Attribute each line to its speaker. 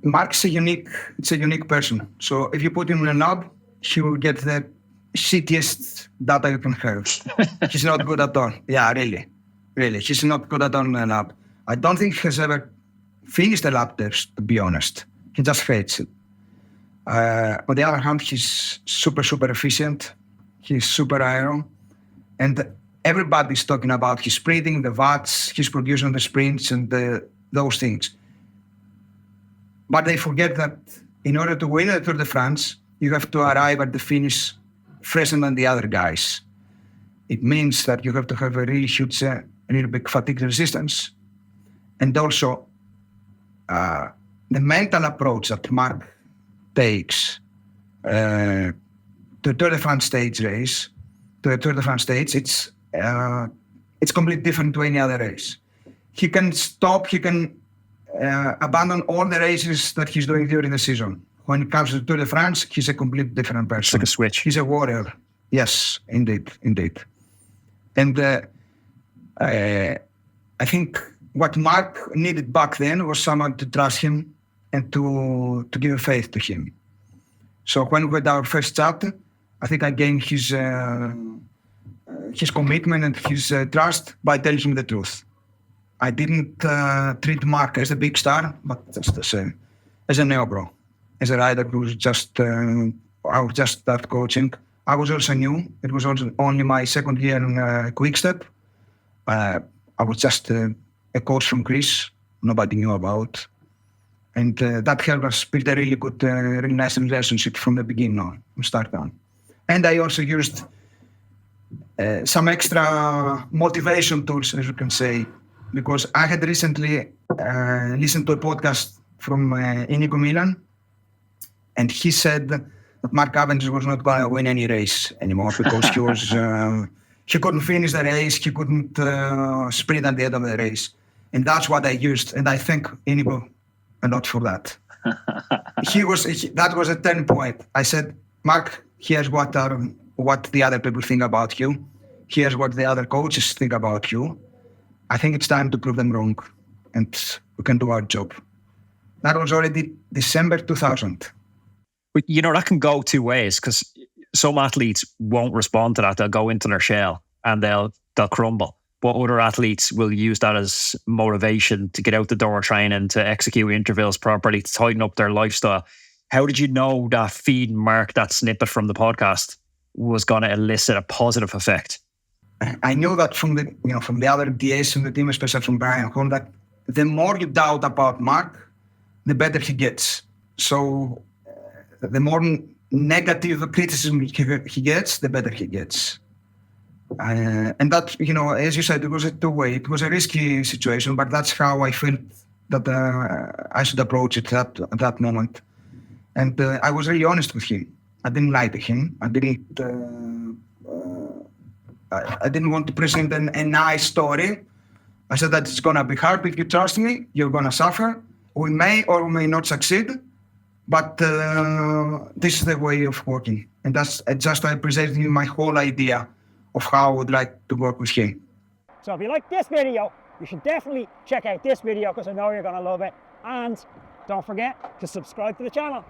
Speaker 1: Mark's it's a unique person. So if you put him in a knob, he will get the shittiest data you can have. He's not good at all. Yeah, really. He's not good at all in a knob. I don't think he has ever finished a lap test, to be honest. He just hates it. On the other hand, he's super, super efficient. He's super aero. And everybody's talking about his sprinting, the watts, his producing the sprints and those things. But they forget that in order to win the Tour de France, you have to arrive at the finish fresher than the other guys. It means that you have to have a really huge, really big fatigue resistance. And also, the mental approach that Mark takes to the Tour de France stage race, it's completely different to any other race. He can stop, he can abandon all the races that he's doing during the season. When it comes to Tour de France, he's a completely different person.
Speaker 2: It's like a switch.
Speaker 1: He's a warrior. Yes, indeed. And I think what Mark needed back then was someone to trust him and to give faith to him. So when we had our first chat, I think I gained his commitment and his trust by telling him the truth. I didn't treat Mark as a big star, but just as a neo-bro, as a rider who was I was just start coaching. I was also new. It was also only my second year in Quickstep. I was just a coach from Greece, nobody knew about. And that helped us build a really good, really nice relationship from the beginning on, from start on. And I also used some extra motivation tools, as you can say, because I had recently listened to a podcast from Inigo Milan, and he said that Mark Cavendish was not going to win any race anymore because he couldn't finish the race, he couldn't sprint at the end of the race. And that's what I used, and I thank Inigo a lot for that. That was a turning point. I said, Mark, here's what the other people think about you. Here's what the other coaches think about you. I think it's time to prove them wrong, and we can do our job. That was already December 2000.
Speaker 2: But that can go two ways, because some athletes won't respond to that. They'll go into their shell and they'll crumble. But other athletes will use that as motivation to get out the door training, to execute intervals properly, to tighten up their lifestyle. How did you know that feeding Mark that snippet from the podcast was going to elicit a positive effect?
Speaker 1: I knew that from the other DAs in the team, especially from Brian Horn, that the more you doubt about Mark, the better he gets. So the more negative criticism he gets, the better he gets. And that, as you said, it was a two-way. It was a risky situation, but that's how I felt that I should approach it at that moment. And I was really honest with him. I didn't lie to him. I didn't want to present a nice story. I said that it's going to be hard. If you trust me, you're going to suffer. We may or may not succeed, but this is the way of working. And that's just I presented him my whole idea of how I would like to work with him.
Speaker 3: So if you like this video, you should definitely check out this video because I know you're going to love it. And don't forget to subscribe to the channel.